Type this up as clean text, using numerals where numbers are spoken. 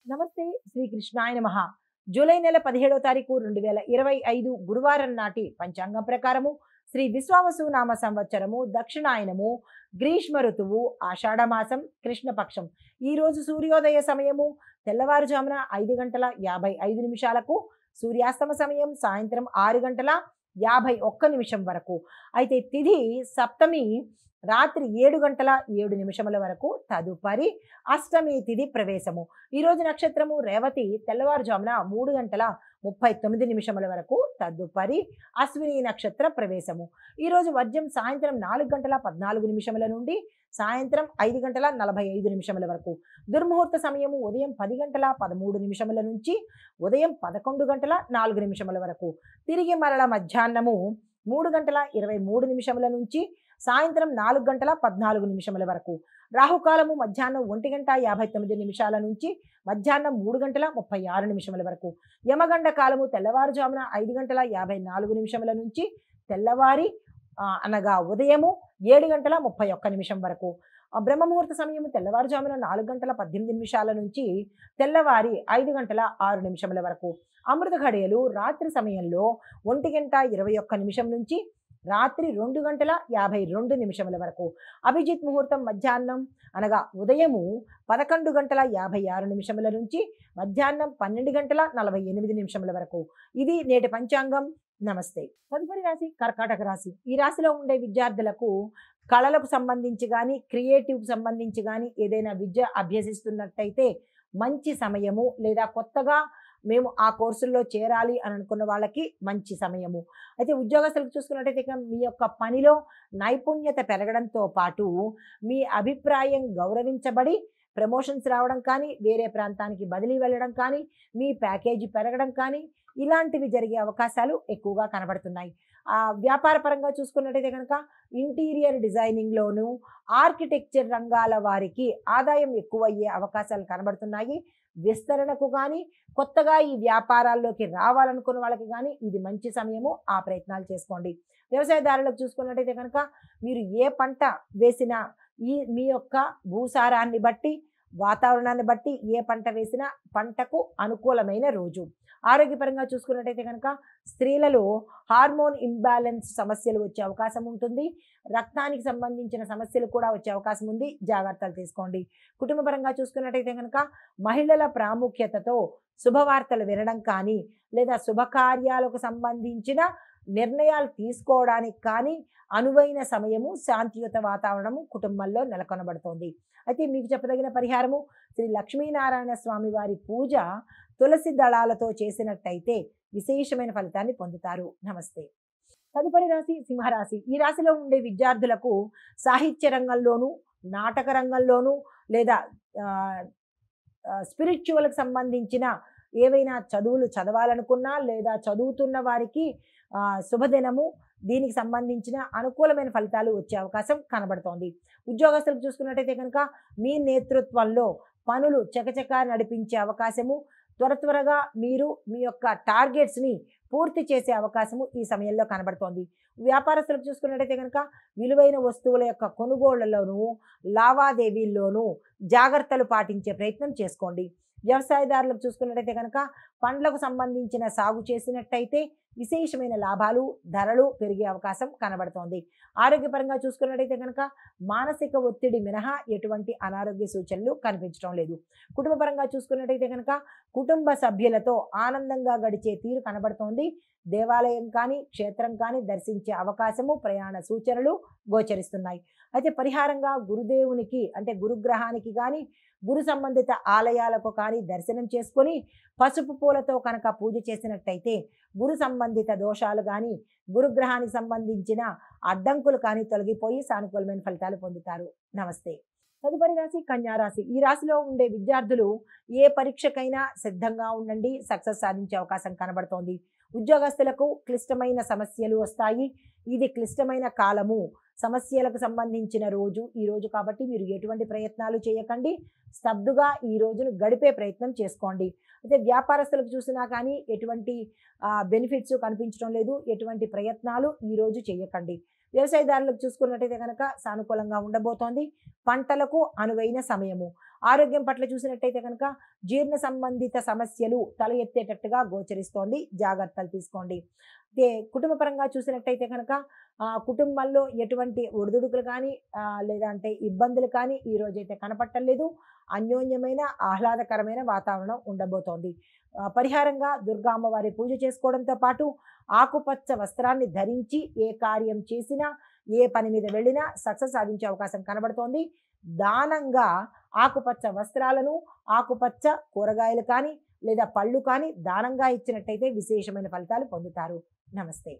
నమస్తే శ్రీ కృష్ణాయ నమః. జూలై నెల 17వ తారీఖు 2025 గురువారం నాటి పంచాంగం ప్రకారము శ్రీ విశ్వావసు నామ సంవత్సరము దక్షిణాయనము గ్రీష్మ ఋతువు ఆషాఢ మాసం కృష్ణపక్షం. ఈ రోజు సూర్యోదయ సమయము తెల్లవారుజామున 5:55 సూర్యాస్తమ సమయం సాయంత్రం 6:51 వరకు. అయితే తిథి సప్తమి రాత్రి 7:07 వరకు. తదుపరి అష్టమి తిథి ప్రవేశము. ఈరోజు నక్షత్రము రేవతి తెల్లవారుజామున 3:39 వరకు. తదుపరి అశ్విని నక్షత్ర ప్రవేశము. ఈరోజు వర్జ్యం సాయంత్రం 4:14 నుండి సాయంత్రం 5:45 వరకు. దుర్ముహూర్త సమయము ఉదయం 10:13 నుంచి ఉదయం 11:04 వరకు. తిరిగి మరల మధ్యాహ్నము 3:23 నుంచి సాయంత్రం 4:14 వరకు. రాహుకాలము మధ్యాహ్నం 1:59 నుంచి మధ్యాహ్నం 3:36 వరకు. యమగండ కాలము తెల్లవారుజామున 5:54 నుంచి తెల్లవారి అనగా ఉదయము 7:31 వరకు. బ్రహ్మముహూర్త సమయము తెల్లవారుజామున 4:18 నుంచి తెల్లవారి 5:06 వరకు. అమృత ఘడియలు రాత్రి సమయంలో 1:21 నుంచి రాత్రి 2:52 వరకు. అభిజిత్ ముహూర్తం మధ్యాహ్నం అనగా ఉదయము 11:56 నుంచి మధ్యాహ్నం 12:48 వరకు. ఇది నేటి పంచాంగం. నమస్తే. తదుపరి రాశి కర్కాటక రాశి. ఈ రాశిలో ఉండే విద్యార్థులకు కళలకు సంబంధించి కానీ క్రియేటివ్కి సంబంధించి కానీ ఏదైనా విద్య అభ్యసిస్తున్నట్టయితే మంచి సమయము, లేదా కొత్తగా మేము ఆ కోర్సుల్లో చేరాలి అని అనుకున్న వాళ్ళకి మంచి సమయము. అయితే ఉద్యోగస్తులకు చూసుకున్నట్టయితే మీ యొక్క పనిలో నైపుణ్యత పెరగడంతో పాటు మీ అభిప్రాయం గౌరవించబడి ప్రమోషన్స్ రావడం కానీ, వేరే ప్రాంతానికి బదిలీ వెళ్ళడం కానీ, మీ ప్యాకేజీ పెరగడం కానీ ఇలాంటివి జరిగే అవకాశాలు ఎక్కువగా కనబడుతున్నాయి. వ్యాపార పరంగా చూసుకున్నట్టయితే కనుక ఇంటీరియర్ డిజైనింగ్లోను ఆర్కిటెక్చర్ రంగాల వారికి ఆదాయం ఎక్కువయ్యే అవకాశాలు కనబడుతున్నాయి. విస్తరణకు కానీ కొత్తగా ఈ వ్యాపారాల్లోకి రావాలనుకున్న వాళ్ళకి కానీ ఇది మంచి సమయము. ఆ ప్రయత్నాలు చేసుకోండి. వ్యవసాయదారులకు చూసుకున్నట్టయితే కనుక మీరు ఏ పంట వేసినా మీ యొక్క భూసారాన్ని బట్టి, వాతావరణాన్ని బట్టి ఏ పంట వేసినా పంటకు అనుకూలమైన రోజు. ఆరోగ్యపరంగా చూసుకున్నట్టయితే కనుక స్త్రీలలో హార్మోన్ ఇంబ్యాలెన్స్ సమస్యలు వచ్చే అవకాశం ఉంటుంది. రక్తానికి సంబంధించిన సమస్యలు కూడా వచ్చే అవకాశం ఉంది. జాగ్రత్తలు తీసుకోండి. కుటుంబపరంగా చూసుకున్నట్టయితే కనుక మహిళల ప్రాముఖ్యతతో శుభవార్తలు వినడం కానీ, లేదా శుభకార్యాలకు సంబంధించిన నిర్ణయాలు తీసుకోవడానికి కానీ అనువైన సమయము, శాంతియుత వాతావరణము కుటుంబంలో నెలకొనబడుతోంది. అయితే మీకు చెప్పదగిన పరిహారము శ్రీ లక్ష్మీనారాయణ స్వామి వారి పూజ తులసి దళాలతో చేసినట్టయితే విశేషమైన ఫలితాన్ని పొందుతారు. నమస్తే. తదుపరి రాశి సింహరాశి. ఈ రాశిలో ఉండే విద్యార్థులకు సాహిత్య రంగంలోనూ, నాటక రంగంలోనూ, లేదా స్పిరిచువల్కి సంబంధించిన ఏవైనా చదువులు చదవాలనుకున్నా, లేదా చదువుతున్న వారికి శుభదినము, దీనికి సంబంధించిన అనుకూలమైన ఫలితాలు వచ్చే అవకాశం కనబడుతోంది. ఉద్యోగస్తులకు చూసుకున్నట్టయితే కనుక మీ నేతృత్వంలో పనులు చకచకా నడిపించే అవకాశము, త్వరగా మీరు మీ యొక్క టార్గెట్స్ని పూర్తి చేసే అవకాశము ఈ సమయంలో కనబడుతోంది. వ్యాపారస్తులకు చూసుకున్నట్టయితే కనుక విలువైన వస్తువుల యొక్క కొనుగోళ్లలోనూ, లావాదేవీల్లోనూ జాగ్రత్తలు పాటించే ప్రయత్నం చేసుకోండి. వ్యవసాయదారులకు చూసుకున్నట్టయితే కనుక పండ్లకు సంబంధించిన సాగు చేసినట్టయితే విశేషమైన లాభాలు, ధరలు పెరిగే అవకాశం కనబడుతోంది. ఆరోగ్యపరంగా చూసుకున్నట్టయితే కనుక మానసిక ఒత్తిడి మినహా ఎటువంటి అనారోగ్య సూచనలు కనిపించడం లేదు. కుటుంబపరంగా చూసుకున్నట్టయితే కనుక కుటుంబ సభ్యులతో ఆనందంగా గడిచే తీరు కనబడుతోంది. దేవాలయం కానీ, క్షేత్రం కానీ దర్శించే అవకాశము, ప్రయాణ సూచనలు గోచరిస్తున్నాయి. అయితే పరిహారంగా గురుదేవునికి అంటే గురుగ్రహానికి కానీ, గురు సంబంధిత ఆలయాలకు కానీ దర్శనం చేసుకొని పసుపు పూలతో కనుక పూజ చేసినట్టయితే గురు సంబంధిత దోషాలు కానీ, గురుగ్రహానికి సంబంధించిన అడ్డంకులు కానీ తొలగిపోయి సానుకూలమైన ఫలితాలు పొందుతారు. నమస్తే. తదుపరి రాశి కన్యారాశి. ఈ రాశిలో ఉండే విద్యార్థులు ఏ పరీక్షకైనా సిద్ధంగా ఉండండి, సక్సెస్ సాధించే అవకాశం కనబడుతోంది. ఉద్యోగస్తులకు క్లిష్టమైన సమస్యలు వస్తాయి. ఇది క్లిష్టమైన కాలము, సమస్యలకు సంబంధించిన రోజు ఈ రోజు కాబట్టి మీరు ఎటువంటి ప్రయత్నాలు చేయకండి. స్తబ్దుగా ఈ రోజును గడిపే ప్రయత్నం చేసుకోండి. అయితే వ్యాపారస్తులకు చూసినా కానీ ఎటువంటి బెనిఫిట్స్ కనిపించడం లేదు. ఎటువంటి ప్రయత్నాలు ఈ రోజు చేయకండి. వ్యవసాయదారులకు చూసుకున్నట్టయితే కనుక సానుకూలంగా ఉండబోతోంది. పంటలకు అనువైన సమయము. ఆరోగ్యం పట్ల చూసినట్టయితే కనుక జీర్ణ సంబంధిత సమస్యలు తల ఎత్తేటట్టుగా గోచరిస్తోంది, జాగ్రత్తలు తీసుకోండి. అదే కుటుంబ పరంగా చూసినట్టయితే కనుక కుటుంబంలో ఎటువంటి ఒడిదుడుకులు కానీ లేదంటే ఇబ్బందులు కానీ ఈ రోజైతే కనపట్టలేదు. అన్యోన్యమైన ఆహ్లాదకరమైన వాతావరణం ఉండబోతోంది. పరిహారంగా దుర్గా అమ్మవారి పూజ చేసుకోవడంతో పాటు ఆకుపచ్చ వస్త్రాన్ని ధరించి ఏ కార్యం చేసినా, ఏ పని మీద వెళ్ళినా సక్సెస్ సాధించే అవకాశం కనబడుతోంది. దానంగా ఆకుపచ్చ వస్త్రాలను, ఆకుపచ్చ కూరగాయలు కానీ లేదా పళ్ళు కానీ దానంగా ఇచ్చినట్టయితే విశేషమైన ఫలితాలు పొందుతారు. నమస్తే.